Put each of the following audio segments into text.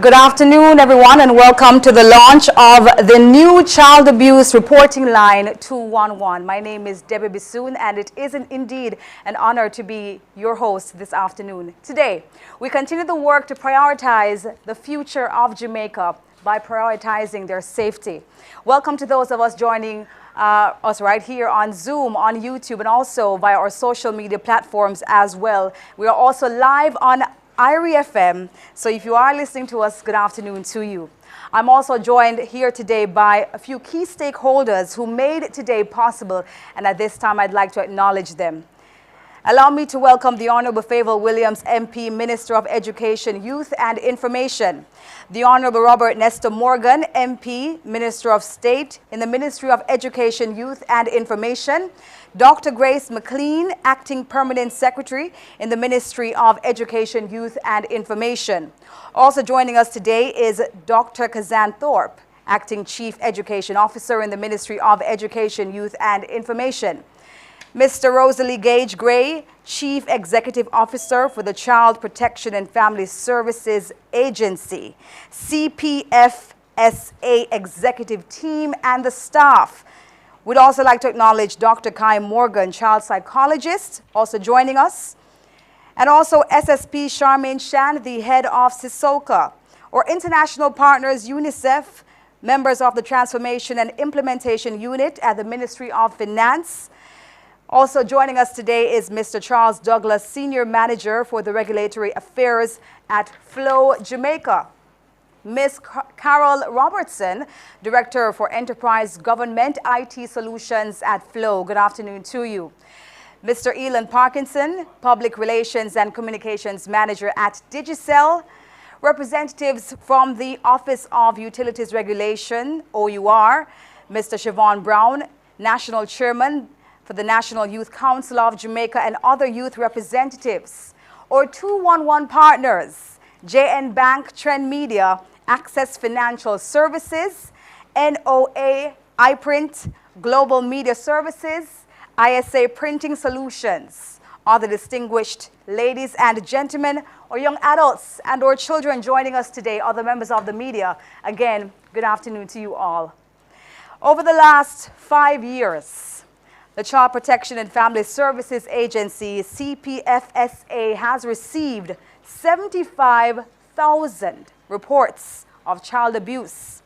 Good afternoon, everyone, and welcome to the launch of the new child abuse reporting line 211. My name is Debbie Bissoon, and it is indeed an honor to be your host this afternoon. Today, we continue the work to prioritize the future of Jamaica by prioritizing their safety. Welcome to those of us joining us right here on Zoom, on YouTube, and also via our social media platforms as well. We are also live on IRI FM, so if you are listening to us, good afternoon to you. I'm also joined here today by a few key stakeholders who made today possible, and at this time I'd like to acknowledge them. Allow me to welcome the Honorable Favour Williams, MP, Minister of Education, Youth and Information. The Honorable Robert Nestor Morgan, MP, Minister of State in the Ministry of Education, Youth and Information. Dr. Grace McLean, Acting Permanent Secretary in the Ministry of Education, Youth and Information. Also joining us today is Dr. Kazan Thorpe, Acting Chief Education Officer in the Ministry of Education, Youth and Information. Mr. Rosalie Gage Gray, Chief Executive Officer for the Child Protection and Family Services Agency, CPFSA Executive Team and the staff. We'd also like to acknowledge Dr. Kai Morgan, child psychologist, also joining us. And also SSP Charmaine Shan, the head of CISOCA, our international partners UNICEF, members of the Transformation and Implementation Unit at the Ministry of Finance. Also joining us today is Mr. Charles Douglas, Senior Manager for the Regulatory Affairs at Flow Jamaica. Ms. Carol Robertson, Director for Enterprise Government IT Solutions at Flow. Good afternoon to you. Mr. Elon Parkinson, Public Relations and Communications Manager at Digicel. Representatives from the Office of Utilities Regulation, OUR. Mr. Siobhan Brown, National Chairman for the National Youth Council of Jamaica, and other youth representatives. Our 211 partners, JN Bank, Trend Media, Access Financial Services, NOA, iPrint, Global Media Services, ISA Printing Solutions. Other distinguished ladies and gentlemen, or young adults and or children joining us today, other members of the media, again, good afternoon to you all. Over the last 5 years, the Child Protection and Family Services Agency, CPFSA, has received 75,000 reports of child abuse.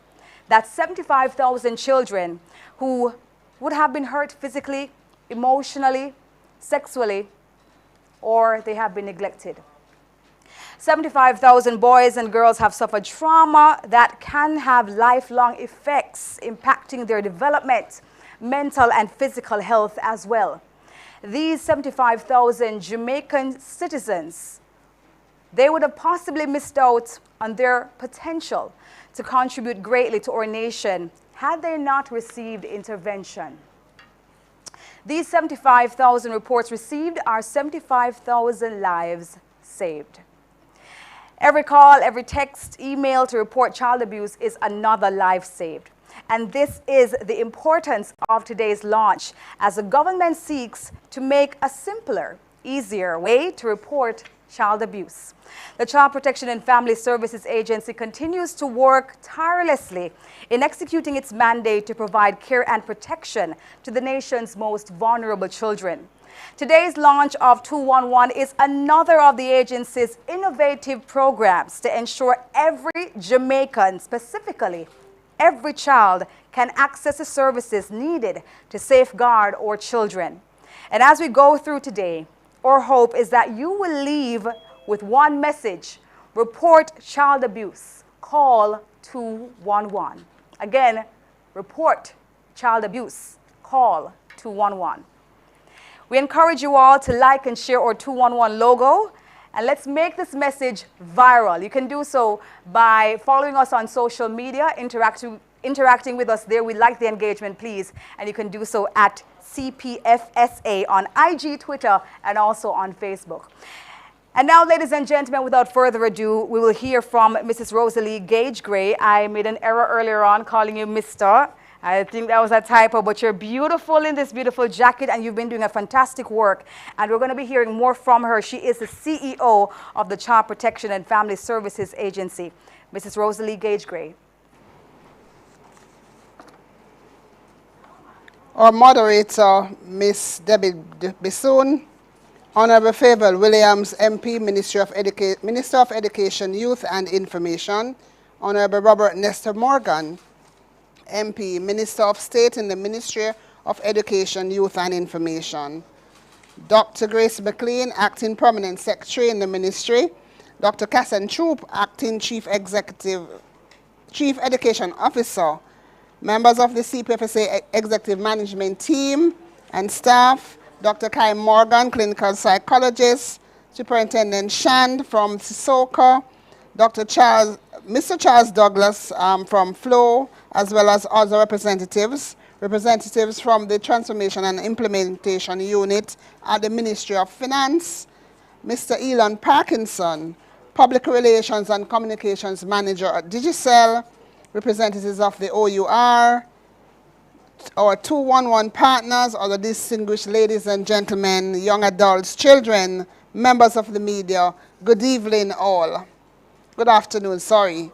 That's 75,000 children who would have been hurt physically, emotionally, sexually, or they have been neglected. 75,000 boys and girls have suffered trauma that can have lifelong effects impacting their development, mental and physical health as well. These 75,000 Jamaican citizens, they would have possibly missed out on their potential to contribute greatly to our nation had they not received intervention. These 75,000 reports received are 75,000 lives saved. Every call, every text, email to report child abuse is another life saved. And this is the importance of today's launch as the government seeks to make a simpler, easier way to report child abuse. The Child Protection and Family Services Agency continues to work tirelessly in executing its mandate to provide care and protection to the nation's most vulnerable children. Today's launch of 211 is another of the agency's innovative programs to ensure every Jamaican, specifically every child, can access the services needed to safeguard our children. And as we go through today, our hope is that you will leave with one message: report child abuse, call 211. Again, report child abuse, call 211. We encourage you all to like and share our 211 logo, and let's make this message viral. You can do so by following us on social media, interacting with us there. We like the engagement, please. And you can do so at CPFSA on IG, Twitter, and also on Facebook. And now, ladies and gentlemen, without further ado, we will hear from Mrs. Rosalie Gage Gray. I made an error earlier on calling you Mr. I think that was a typo, but you're beautiful in this beautiful jacket, and you've been doing a fantastic work. And we're going to be hearing more from her. She is the CEO of the Child Protection and Family Services Agency. Mrs. Rosalie Gage-Gray. Our moderator, Ms. Debbie Bissoon, Honorable Favour Williams, MP, Minister of Education, Youth and Information, Honorable Robert Nestor Morgan, MP, Minister of State in the Ministry of Education, Youth and Information, Dr. Grace McLean, Acting Permanent Secretary in the Ministry, Dr. Cassan Troop, Acting Chief Education Officer, members of the CPFSA Executive Management Team and staff, Dr. Kai Morgan, Clinical Psychologist, Superintendent Shand from SISOCA, Mr. Charles Douglas from FLOW, as well as other representatives from the Transformation and Implementation Unit at the Ministry of Finance, Mr. Elon Parkinson, Public Relations and Communications Manager at Digicel, representatives of the OUR, our 211 partners, other distinguished ladies and gentlemen, young adults, children, members of the media, good evening all. Good afternoon, sorry.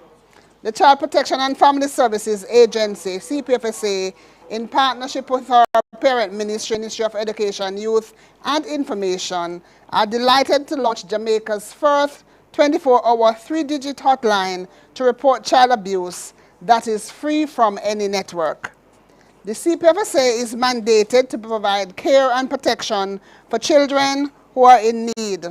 The Child Protection and Family Services Agency, CPFSA, in partnership with our parent ministry, Ministry of Education, Youth and Information, are delighted to launch Jamaica's first 24-hour 3-digit hotline to report child abuse that is free from any network. The CPFSA is mandated to provide care and protection for children who are in need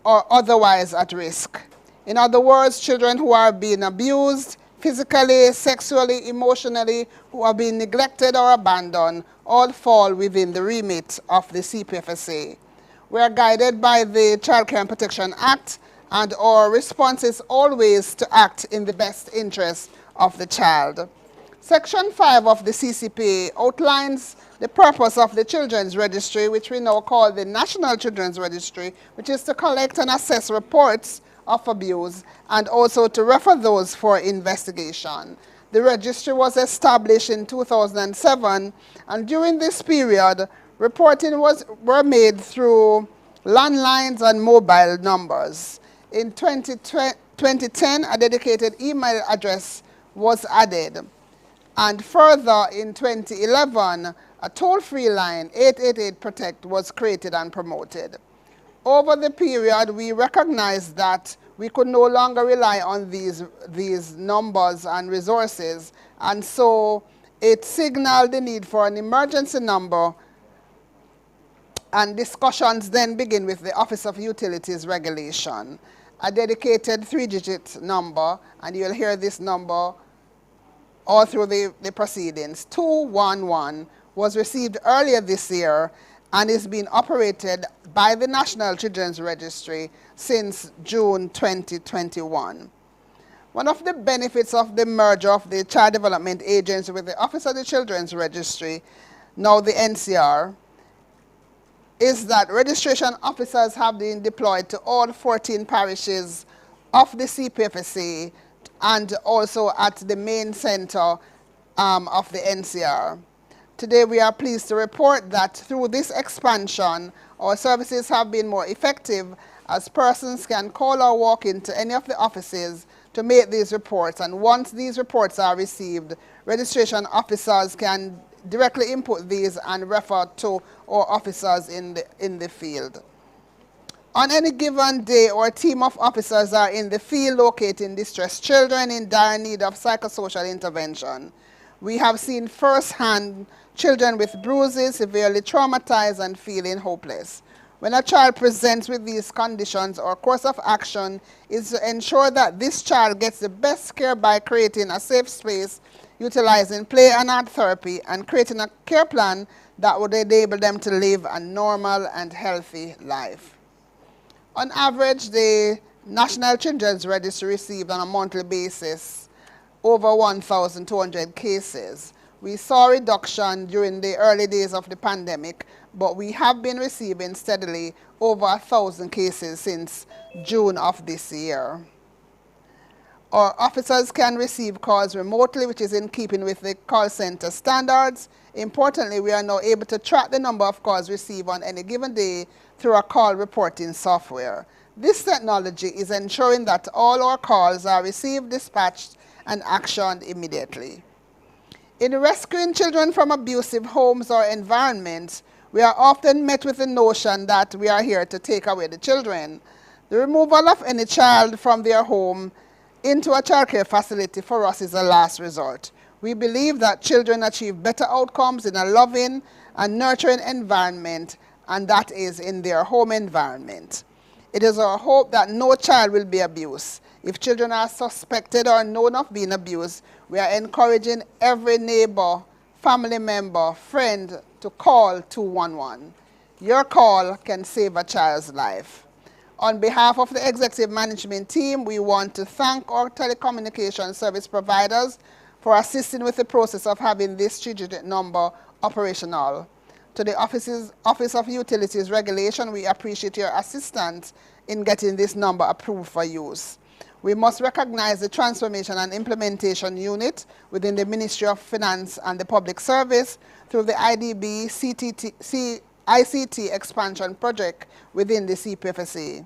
or otherwise at risk. In other words, children who are being abused physically, sexually, emotionally, who are being neglected or abandoned, all fall within the remit of the CPFSA. We are guided by the Child Care and Protection Act, and our response is always to act in the best interest of the child. Section 5 of the CCPA outlines the purpose of the Children's Registry, which we now call the National Children's Registry, which is to collect and assess reports of abuse and also to refer those for investigation. The registry was established in 2007, and during this period, reporting were made through landlines and mobile numbers. In 2010, a dedicated email address was added. And further, in 2011, a toll-free line, 888-PROTECT, was created and promoted. Over the period, we recognized that we could no longer rely on these numbers and resources, and so it signaled the need for an emergency number, and discussions then begin with the Office of Utilities Regulation. A dedicated 3-digit number, and you'll hear this number all through the proceedings, 211, was received earlier this year and is being operated by the National Children's Registry since June 2021. One of the benefits of the merger of the Child Development Agency with the Office of the Children's Registry, now the NCR, is that registration officers have been deployed to all 14 parishes of the CPFSA and also at the main center of the NCR. Today we are pleased to report that through this expansion, our services have been more effective as persons can call or walk into any of the offices to make these reports, and once these reports are received, registration officers can directly input these and refer to our officers in the field. On any given day, our team of officers are in the field locating distressed children in dire need of psychosocial intervention. We have seen firsthand children with bruises, severely traumatized and feeling hopeless. When a child presents with these conditions, our course of action is to ensure that this child gets the best care by creating a safe space, utilizing play and art therapy, and creating a care plan that would enable them to live a normal and healthy life. On average, the National Children's Registry received on a monthly basis over 1,200 cases. We saw a reduction during the early days of the pandemic, but we have been receiving steadily over 1,000 cases since June of this year. Our officers can receive calls remotely, which is in keeping with the call center standards. Importantly, we are now able to track the number of calls received on any given day through a call reporting software. This technology is ensuring that all our calls are received, dispatched, and actioned immediately. In rescuing children from abusive homes or environments, we are often met with the notion that we are here to take away the children. The removal of any child from their home into a child care facility for us is a last resort. We believe that children achieve better outcomes in a loving and nurturing environment, and that is in their home environment. It is our hope that no child will be abused. If children are suspected or known of being abused, we are encouraging every neighbor, family member, friend to call 211. Your call can save a child's life. On behalf of the executive management team, we want to thank our telecommunication service providers for assisting with the process of having this 3-digit number operational. To the Office of Utilities Regulation, we appreciate your assistance in getting this number approved for use. We must recognize the Transformation and Implementation Unit within the Ministry of Finance and the Public Service through the IDB ICT expansion project within the CPFSA.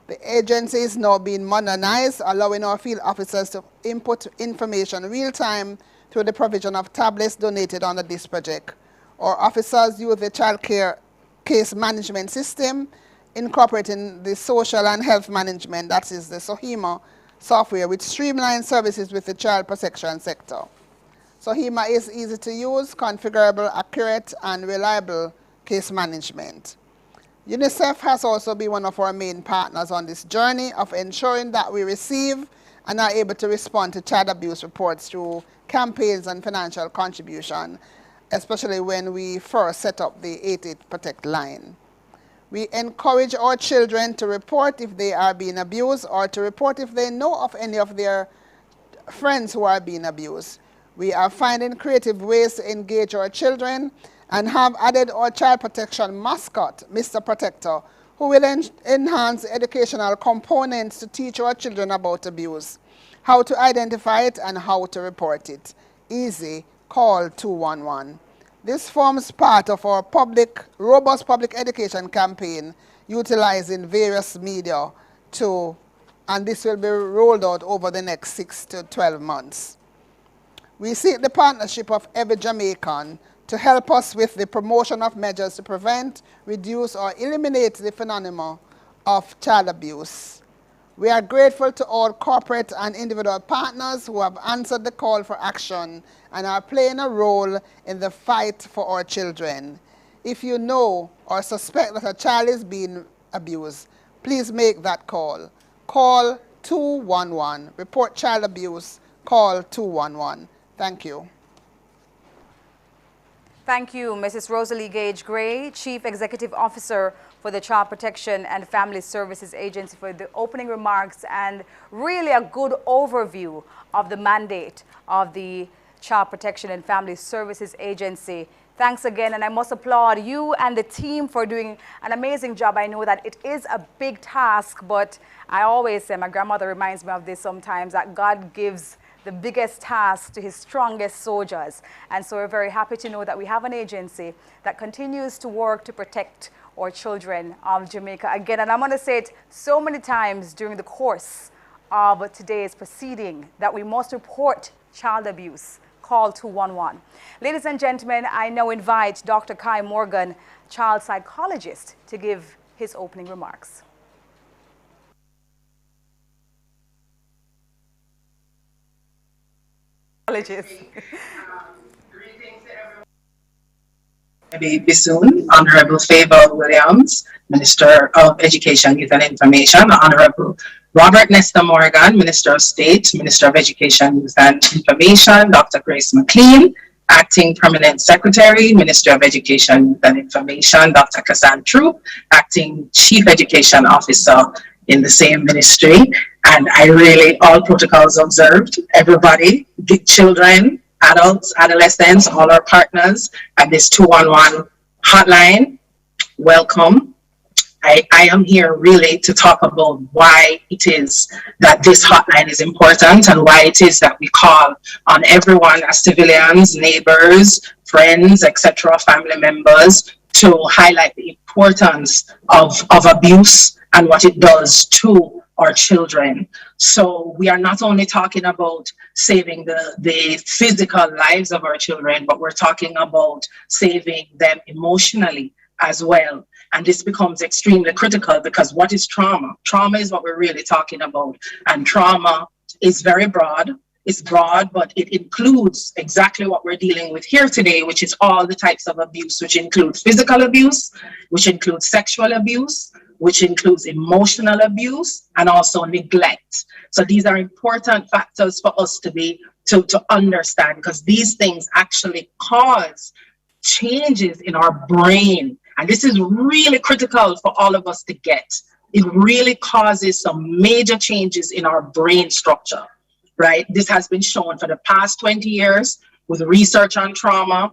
The agency is now being modernized, allowing our field officers to input information real-time through the provision of tablets donated under this project. Our officers use the child care case management system, incorporating the social and health management, that is the SOHIMA software, which streamlines services with the child protection sector. SOHIMA is easy to use, configurable, accurate, and reliable case management. UNICEF has also been one of our main partners on this journey of ensuring that we receive and are able to respond to child abuse reports through campaigns and financial contribution, especially when we first set up the 88 Protect line. We encourage our children to report if they are being abused or to report if they know of any of their friends who are being abused. We are finding creative ways to engage our children and have added our child protection mascot, Mr. Protector, who will enhance educational components to teach our children about abuse, how to identify it and how to report it. Easy, call 211. This forms part of our robust public education campaign utilizing various media and this will be rolled out over the next 6 to 12 months. We seek the partnership of every Jamaican to help us with the promotion of measures to prevent, reduce, or eliminate the phenomenon of child abuse. We are grateful to all corporate and individual partners who have answered the call for action and are playing a role in the fight for our children. If you know or suspect that a child is being abused, please make that call. Call 211. Report child abuse, call 211. Thank you. Thank you, Mrs. Rosalie Gage Gray, Chief Executive Officer for the Child Protection and Family Services Agency, for the opening remarks and really a good overview of the mandate of the Child Protection and Family Services Agency. Thanks again, and I must applaud you and the team for doing an amazing job. I know that it is a big task, but I always say, my grandmother reminds me of this sometimes, that God gives the biggest task to his strongest soldiers. And so we're very happy to know that we have an agency that continues to work to protect our children of Jamaica. Again, and I'm going to say it so many times during the course of today's proceeding, that we must report child abuse. Call 211. Ladies and gentlemen, I now invite Dr. Kai Morgan, child psychologist, to give his opening remarks. Greetings to everyone. Maybe Bisoon, Honorable Faber Williams, Minister of Education, Youth and Information, Honorable Robert Nestor Morgan, Minister of State, Minister of Education, Youth and Information, Dr. Grace McLean, Acting Permanent Secretary, Minister of Education, Youth and Information, Dr. Kassan Troop, Acting Chief Education Officer in the same ministry. And I really, all protocols observed, everybody, the children, adults, adolescents, all our partners at this 211 hotline, welcome. I am here really to talk about why it is that this hotline is important and why it is that we call on everyone as civilians, neighbors, friends, etc., family members, to highlight the importance of abuse and what it does to our children. So we are not only talking about saving the physical lives of our children, but we're talking about saving them emotionally as well. And this becomes extremely critical because what is trauma? Trauma is what we're really talking about. And trauma is very broad. It's broad, but it includes exactly what we're dealing with here today, which is all the types of abuse, which includes physical abuse, which includes sexual abuse, which includes emotional abuse, and also neglect. So these are important factors for us to understand, because these things actually cause changes in our brain. And this is really critical for all of us to get. It really causes some major changes in our brain structure, right? This has been shown for the past 20 years with research on trauma.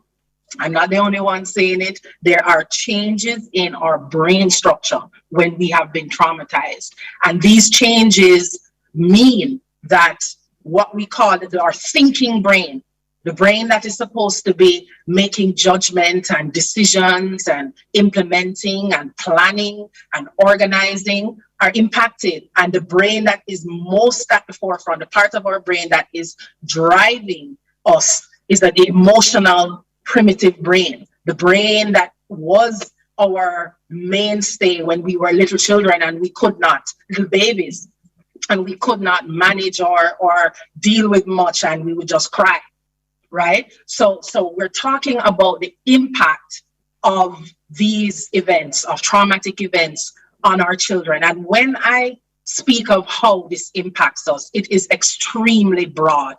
I'm not the only one saying it. There are changes in our brain structure when we have been traumatized. And these changes mean that what we call our thinking brain, the brain that is supposed to be making judgment and decisions and implementing and planning and organizing, are impacted. And the brain that is most at the forefront, the part of our brain that is driving us, is the emotional primitive brain, the brain that was our mainstay when we were little children and we could not, little babies, and we could not manage or deal with much, and we would just cry, right? So we're talking about the impact of these events, of traumatic events on our children. And when I speak of how this impacts us, it is extremely broad.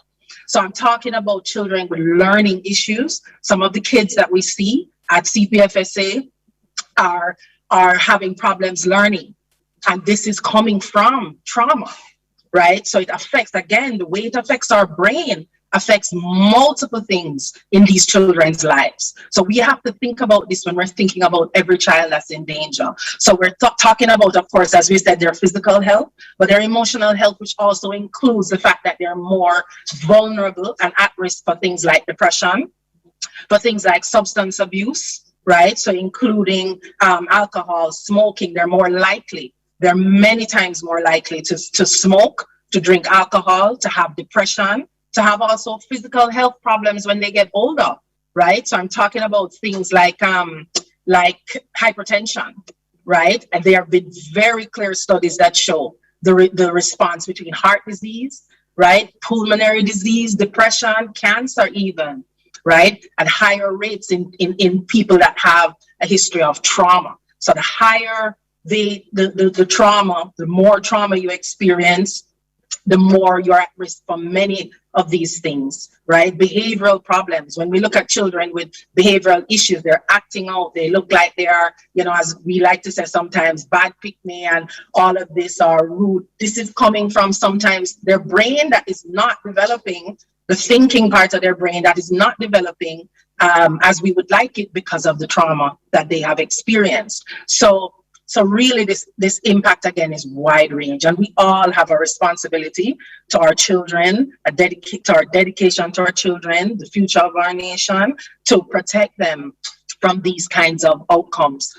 So I'm talking about children with learning issues. Some of the kids that we see at CPFSA are having problems learning. And this is coming from trauma, right? So it affects, again, the way it affects our brain affects multiple things in these children's lives. So we have to think about this when we're thinking about every child that's in danger. So we're talking about, of course, as we said, their physical health, but their emotional health, which also includes the fact that they're more vulnerable and at risk for things like depression, for things like substance abuse, right? So including alcohol, smoking, they're many times more likely to smoke, to drink alcohol, to have depression, to have also physical health problems when they get older, right? So I'm talking about things like hypertension, right? And there have been very clear studies that show the response between heart disease, right? Pulmonary disease, depression, cancer even, right? And higher rates in people that have a history of trauma. So the higher the trauma, the more trauma you experience, the more you're at risk for many of these things, right? Behavioral problems. When we look at children with behavioral issues, they're acting out. They look like they are, as we like to say sometimes, bad pick-me and all of this are rude. This is coming from sometimes their brain that is not developing, the thinking part of their brain that is not developing as we would like it because of the trauma that they have experienced. So really this impact again is wide range, and we all have a responsibility to our children, to our dedication to our children, the future of our nation, to protect them from these kinds of outcomes.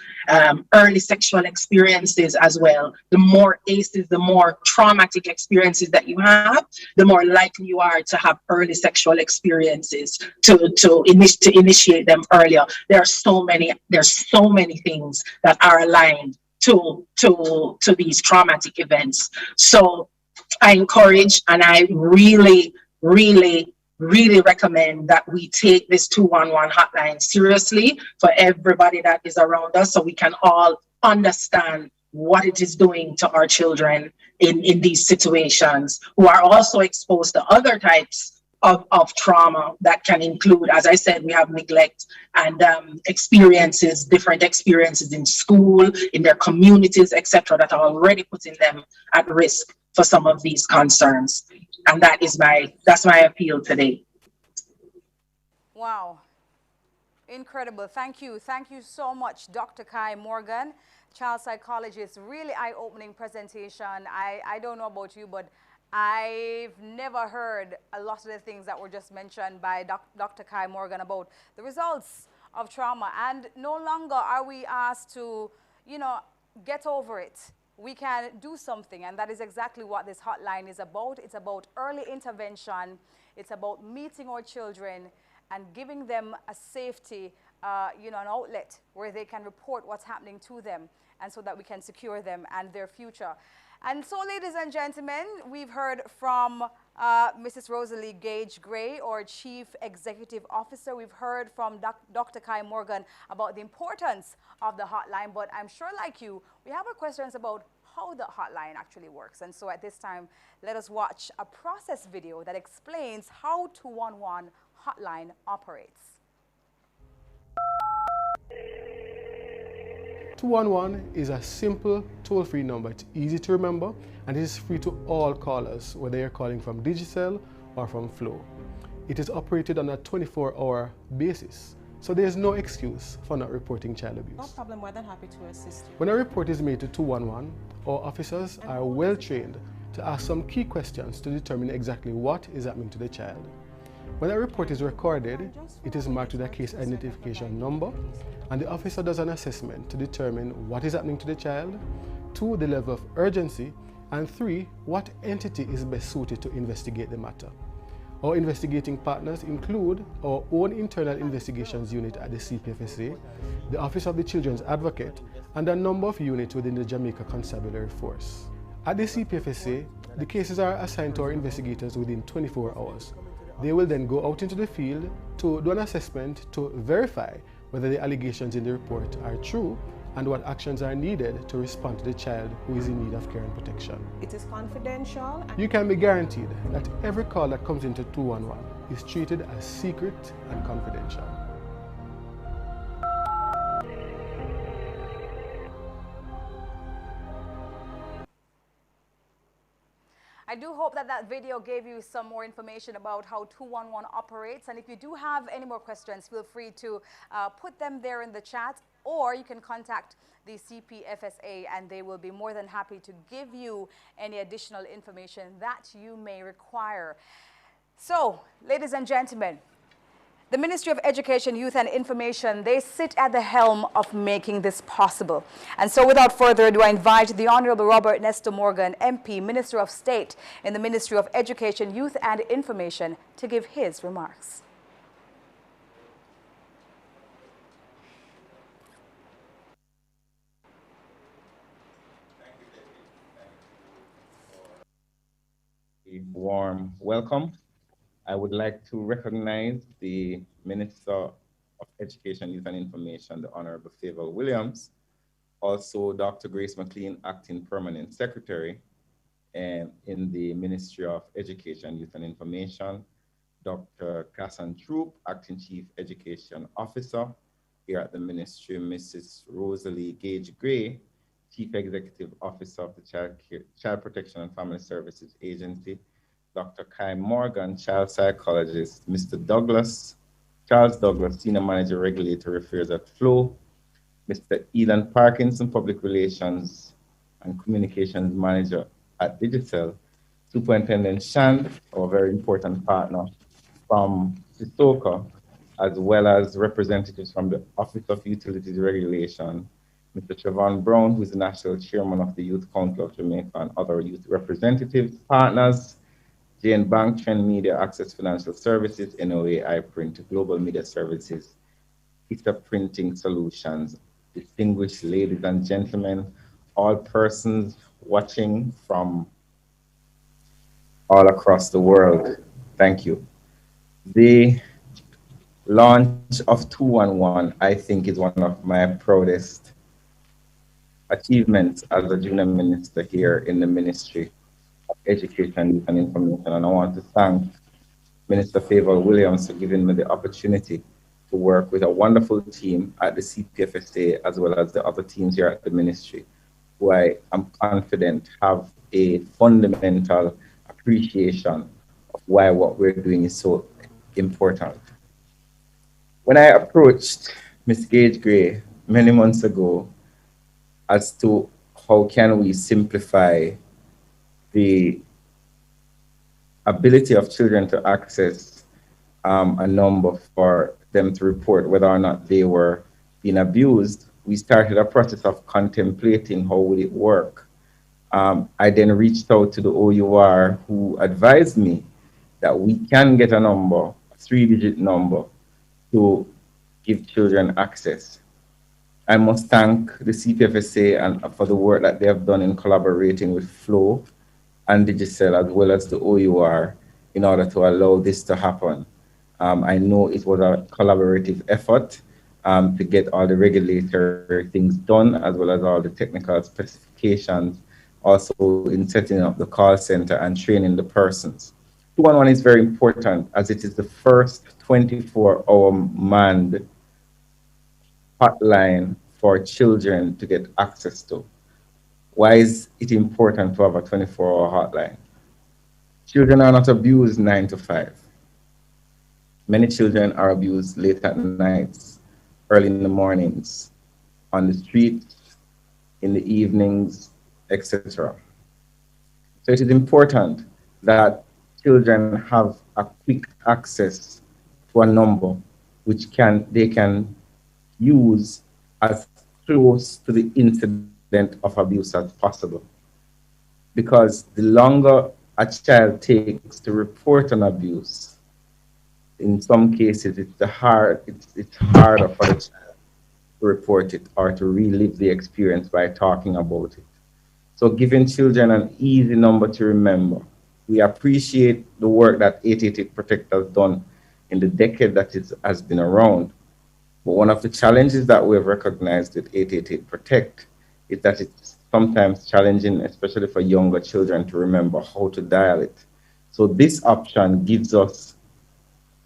Early sexual experiences as well. The more ACEs, the more traumatic experiences that you have, the more likely you are to have early sexual experiences, to initiate them earlier. There's so many things that are aligned to these traumatic events. So I encourage, and I really recommend that we take this 211 hotline seriously for everybody that is around us, so we can all understand what it is doing to our children in these situations, who are also exposed to other types of trauma that can include, as I said, we have neglect and different experiences in school, in their communities, etc., that are already putting them at risk for some of these concerns. And that's my appeal today. Wow. Incredible. Thank you so much, Dr. Kai Morgan, child psychologist. Really eye-opening presentation. I don't know about you, but I've never heard a lot of the things that were just mentioned by Dr. Kai Morgan about the results of trauma. And no longer are we asked to, get over it. We can do something, and that is exactly what this hotline is about. It's about early intervention. It's about meeting our children and giving them a safety, an outlet where they can report what's happening to them, and so that we can secure them and their future. And so, ladies and gentlemen, we've heard from Mrs. Rosalie Gage-Gray, our Chief Executive Officer. We've heard from Dr. Kai Morgan about the importance of the hotline, but I'm sure, like you, we have our questions about how the hotline actually works. And so at this time, let us watch a process video that explains how 211 hotline operates. 211 is a simple toll-free number. It's easy to remember, and it is free to all callers, whether you're calling from Digicel or from Flow. It is operated on a 24-hour basis, so there's no excuse for not reporting child abuse. No problem, more than happy to assist you. When a report is made to 211, our officers are well trained to ask some key questions to determine exactly what is happening to the child. When a report is recorded, it is marked with a case identification number, and the officer does an assessment to determine what is happening to the child, 2, the level of urgency, and 3, what entity is best suited to investigate the matter. Our investigating partners include our own internal investigations unit at the CPFSA, the Office of the Children's Advocate, and a number of units within the Jamaica Constabulary Force. At the CPFSA, the cases are assigned to our investigators within 24 hours. They will then go out into the field to do an assessment to verify whether the allegations in the report are true and what actions are needed to respond to the child who is in need of care and protection. It is confidential. You can be guaranteed that every call that comes into 211 is treated as secret and confidential. I do hope that that video gave you some more information about how 211 operates. And if you do have any more questions, feel free to put them there in the chat, or you can contact the CPFSA and they will be more than happy to give you any additional information that you may require. So, ladies and gentlemen, the Ministry of Education, Youth and Information, they sit at the helm of making this possible. And so without further ado, I invite the Honorable Robert Nestor Morgan, MP, Minister of State in the Ministry of Education, Youth and Information, to give his remarks. A warm welcome. I would like to recognize the Minister of Education, Youth and Information, the Honorable Favour Williams, also Dr. Grace McLean, Acting Permanent Secretary in the Ministry of Education, Youth and Information, Dr. Cassan Troop, Acting Chief Education Officer here at the Ministry, Mrs. Rosalie Gage-Gray, Chief Executive Officer of the Child Protection and Family Services Agency, Dr. Kai Morgan, child psychologist, Mr. Charles Douglas, Senior Manager Regulatory Affairs at Flow, Mr. Elan Parkinson, Public Relations and Communications Manager at Digicel, Superintendent Shand, our very important partner from SISOCA, as well as representatives from the Office of Utilities Regulation, Mr. Trevon Brown, who is the National Chairman of the Youth Council of Jamaica, and other youth representatives, partners, Jane Bank, Trend Media, Access Financial Services, NOA, iPrint, Global Media Services, ITA Printing Solutions, distinguished ladies and gentlemen, all persons watching from all across the world, thank you. The launch of 211, I think, is one of my proudest achievements as a junior minister here in the Ministry of Education, Youth and Information. And I want to thank Minister Favour Williams for giving me the opportunity to work with a wonderful team at the CPFSA, as well as the other teams here at the Ministry, who I am confident have a fundamental appreciation of why what we're doing is so important. When I approached Ms. Gage-Gray many months ago as to how can we simplify the ability of children to access a number for them to report whether or not they were being abused, we started a process of contemplating how would it work. I then reached out to the OUR who advised me that we can get a number, a 3-digit number, to give children access. I must thank the CPFSA and for the work that they have done in collaborating with Flow and Digicel as well as the OUR in order to allow this to happen. I know it was a collaborative effort to get all the regulatory things done as well as all the technical specifications, also in setting up the call center and training the persons. 211 is very important as it is the first 24-hour manned hotline for children to get access to. Why is it important to have a 24-hour hotline? Children are not abused 9 to 5. Many children are abused late at nights, early in the mornings, on the streets, in the evenings, etc. So it is important that children have a quick access to a number which they can use as close to the incident of abuse as possible. Because the longer a child takes to report an abuse, in some cases it's harder for the child to report it or to relive the experience by talking about it. So giving children an easy number to remember. We appreciate the work that 888 Protect has done in the decade that it has been around. But one of the challenges that we have recognized with 888 Protect is that it's sometimes challenging, especially for younger children, to remember how to dial it. So this option gives us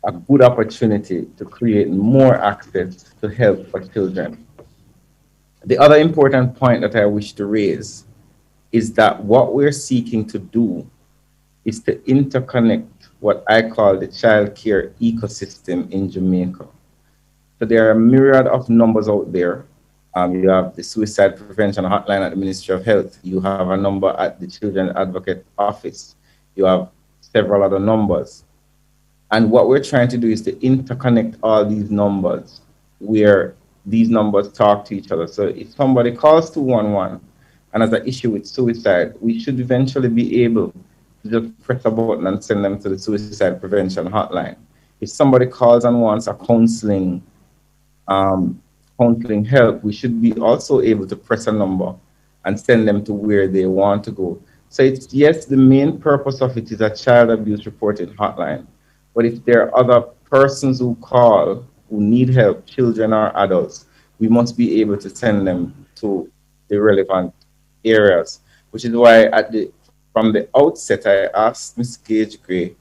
a good opportunity to create more access to help for children. The other important point that I wish to raise is that what we're seeking to do is to interconnect what I call the child care ecosystem in Jamaica. So there are a myriad of numbers out there. You have the suicide prevention hotline at the Ministry of Health. You have a number at the Children Advocate Office. You have several other numbers. And what we're trying to do is to interconnect all these numbers where these numbers talk to each other. So if somebody calls 211 and has an issue with suicide, we should eventually be able to just press a button and send them to the suicide prevention hotline. If somebody calls and wants a counseling help, we should be also able to press a number and send them to where they want to go. So it's, yes, the main purpose of it is a child abuse reporting hotline. But if there are other persons who call who need help, children or adults, we must be able to send them to the relevant areas, which is why from the outset, I asked Ms. Gage Gray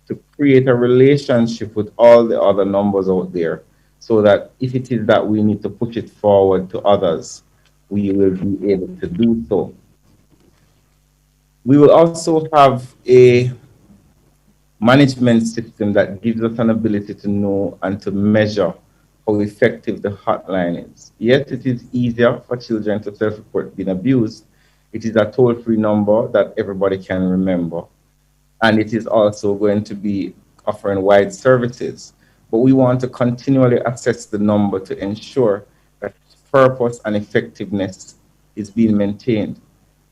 to create a relationship with all the other numbers out there so that if it is that we need to push it forward to others, we will be able to do so. We will also have a management system that gives us an ability to know and to measure how effective the hotline is. Yet it is easier for children to self-report being abused. It is a toll-free number that everybody can remember. And it is also going to be offering wide services. But we want to continually assess the number to ensure that purpose and effectiveness is being maintained.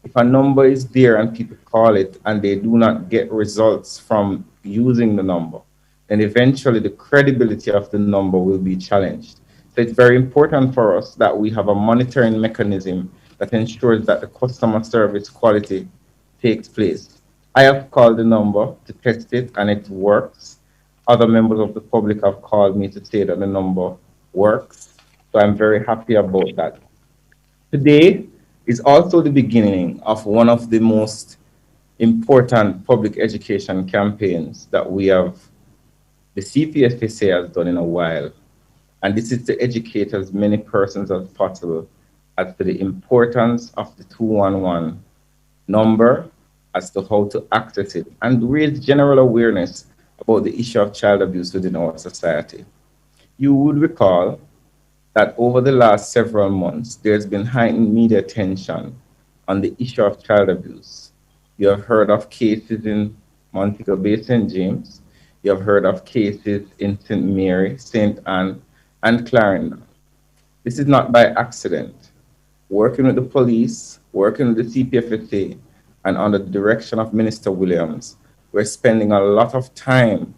If a number is there and people call it and they do not get results from using the number, then eventually the credibility of the number will be challenged. So it's very important for us that we have a monitoring mechanism that ensures that the customer service quality takes place. I have called the number to test it and it works. Other members of the public have called me to say that the number works. So I'm very happy about that. Today is also the beginning of one of the most important public education campaigns that the CPFSA has done in a while. And this is to educate as many persons as possible as to the importance of the 211 number, as to how to access it, and raise general awareness about the issue of child abuse within our society. You would recall that over the last several months, there's been heightened media attention on the issue of child abuse. You have heard of cases in Montego Bay, St. James. You have heard of cases in St. Mary, St. Anne, and Clarendon. This is not by accident. Working with the police, working with the CPFSA, and under the direction of Minister Williams, we're spending a lot of time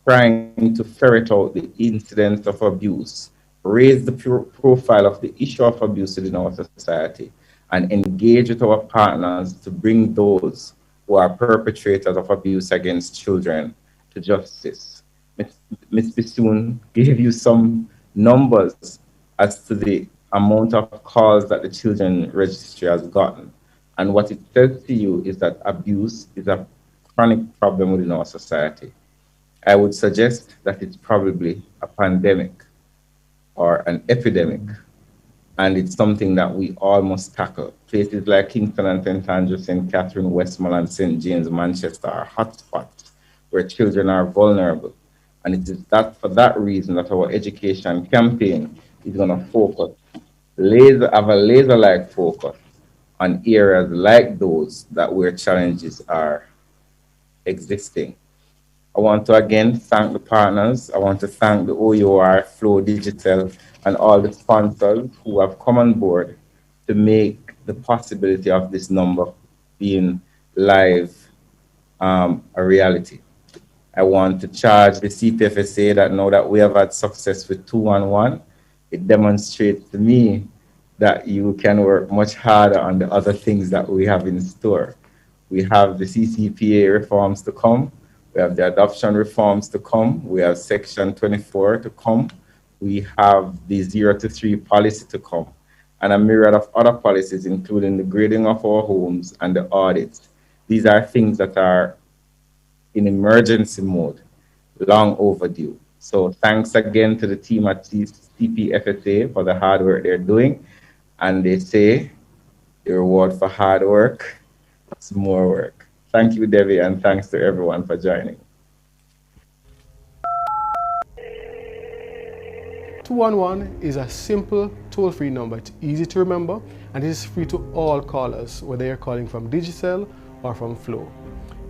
trying to ferret out the incidents of abuse, raise the profile of the issue of abuse within our society, and engage with our partners to bring those who are perpetrators of abuse against children to justice. Ms. Bissoon gave you some numbers as to the amount of calls that the children registry has gotten. And what it says to you is that abuse is a chronic problem within our society. I would suggest that it's probably a pandemic or an epidemic, and it's something that we all must tackle. Places like Kingston and St. Andrews, St. Catherine, Westmoreland, St. James, Manchester are hotspots where children are vulnerable. And it is for that reason that our education campaign is going to focus, have a laser-like focus on areas like those that where challenges are existing. I want to again thank the partners. I want to thank the OUR, Flow Digital, and all the sponsors who have come on board to make the possibility of this number being live a reality. I want to charge the CPFSA that now that we have had success with 211, it demonstrates to me that you can work much harder on the other things that we have in store. We have the CCPA reforms to come. We have the adoption reforms to come. We have Section 24 to come. We have the 0 to 3 policy to come, and a myriad of other policies, including the grading of our homes and the audits. These are things that are in emergency mode, long overdue. So thanks again to the team at CPFSA for the hard work they're doing. And they say the reward for hard work is more work. Thank you, Debbie, and thanks to everyone for joining. 211 is a simple toll-free number. It's easy to remember, and it is free to all callers, whether you're calling from Digicel or from Flow.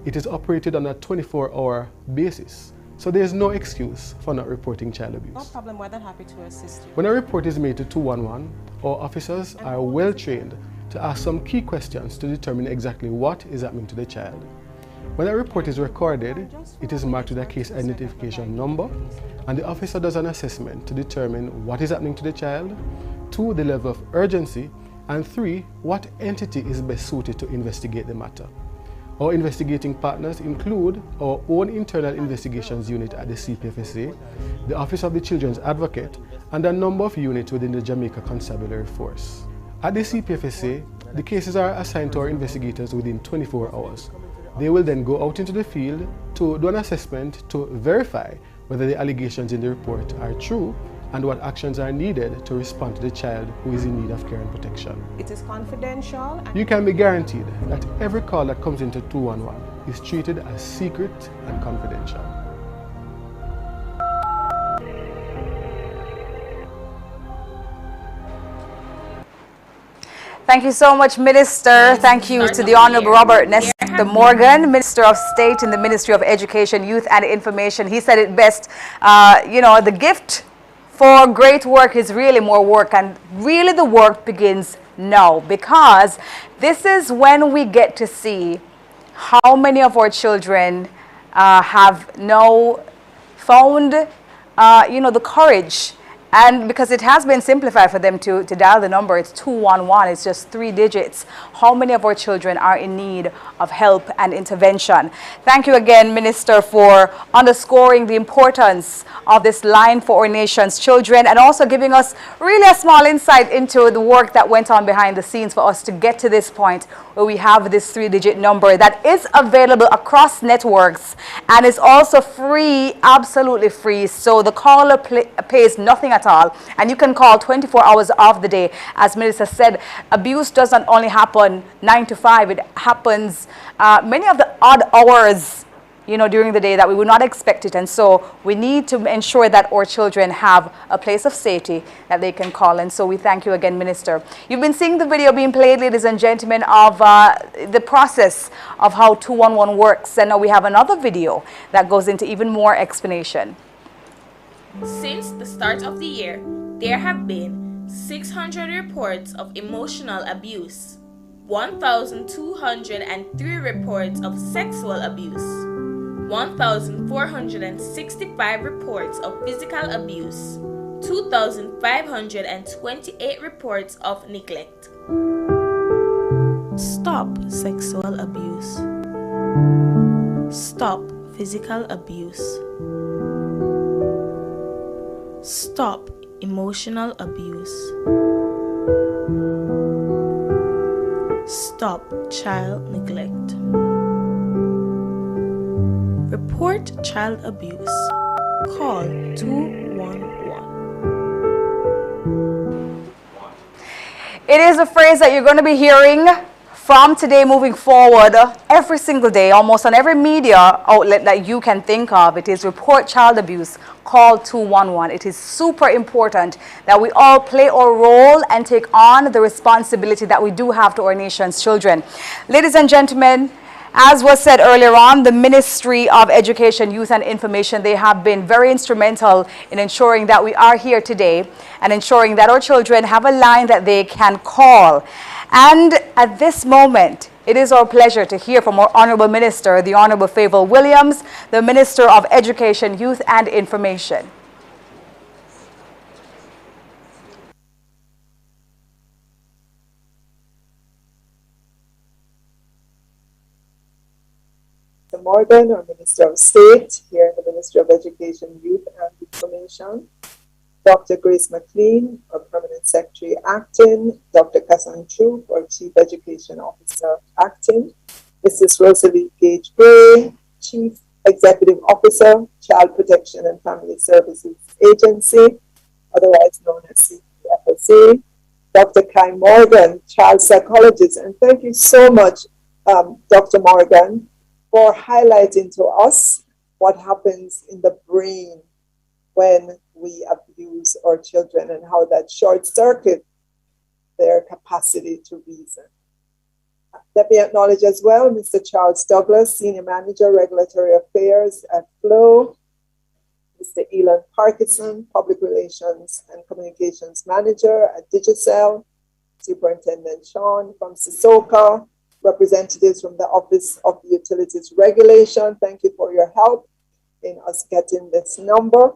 It is operated on a 24-hour basis, so there's no excuse for not reporting child abuse. No problem, more than happy to assist you. When a report is made to 211, our officers are well trained to ask some key questions to determine exactly what is happening to the child. When a report is recorded, it is marked with a case identification number, and the officer does an assessment to determine what is happening to the child, 2, the level of urgency, and 3, what entity is best suited to investigate the matter. Our investigating partners include our own internal investigations unit at the CPFSA, the Office of the Children's Advocate, and a number of units within the Jamaica Constabulary Force. At the CPFSA, the cases are assigned to our investigators within 24 hours. They will then go out into the field to do an assessment to verify whether the allegations in the report are true and what actions are needed to respond to the child who is in need of care and protection. It is confidential. You can be guaranteed that every call that comes into 211 is treated as secret and confidential. Thank you so much, Minister. Thank you to the Honorable Robert Nesta Morgan, Minister of State in the Ministry of Education, Youth and Information. He said it best, you know, the gift for great work is really more work, and really the work begins now, because this is when we get to see how many of our children have now found, you know, the courage. And because it has been simplified for them to dial the number, it's 211, it's just 3 digits. How many of our children are in need of help and intervention? Thank you again, Minister, for underscoring the importance of this line for our nation's children, and also giving us really a small insight into the work that went on behind the scenes for us to get to this point where we have this 3-digit number that is available across networks and is also free, absolutely free. So the caller pays nothing at all, and you can call 24 hours of the day. As Minister said, abuse doesn't only happen 9 to 5, it happens many of the odd hours, during the day that we would not expect it. And so we need to ensure that our children have a place of safety that they can call. And so we thank you again, Minister. You've been seeing the video being played, ladies and gentlemen, of the process of how 211 works. And now we have another video that goes into even more explanation. Since the start of the year, there have been 600 reports of emotional abuse, 1,203 reports of sexual abuse, 1,465 reports of physical abuse, 2,528 reports of neglect. Stop sexual abuse. Stop physical abuse. Stop emotional abuse. Stop child neglect. Report child abuse. Call 211. It is a phrase that you're going to be hearing from today moving forward every single day, almost on every media outlet that you can think of. It is report child abuse, call 211. It is super important that we all play our role and take on the responsibility that we do have to our nation's children. Ladies and gentlemen, as was said earlier on, the Ministry of Education, Youth and Information, they have been very instrumental in ensuring that we are here today and ensuring that our children have a line that they can call. And at this moment, it is our pleasure to hear from our Honorable Minister, the Honorable Favour Williams, the Minister of Education, Youth and Information. Mr. Morgan, our Minister of State, here in the Ministry of Education, Youth and Information. Dr. Grace McLean, our Permanent Secretary Acting, Dr. Kassan Troop, our Chief Education Officer Acting, Mrs. Rosalie Gage Gray, Chief Executive Officer, Child Protection and Family Services Agency, otherwise known as CPFSA, Dr. Kai Morgan, Child Psychologist, and thank you so much, Dr. Morgan, for highlighting to us what happens in the brain when we abuse our children and how that short circuit their capacity to reason. Let me acknowledge as well Mr. Charles Douglas, Senior Manager, Regulatory Affairs at FLO, Mr. Elon Parkinson, Public Relations and Communications Manager at Digicel, Superintendent Sean from Sisoka, representatives from the Office of the Utilities Regulation. Thank you for your help in us getting this number.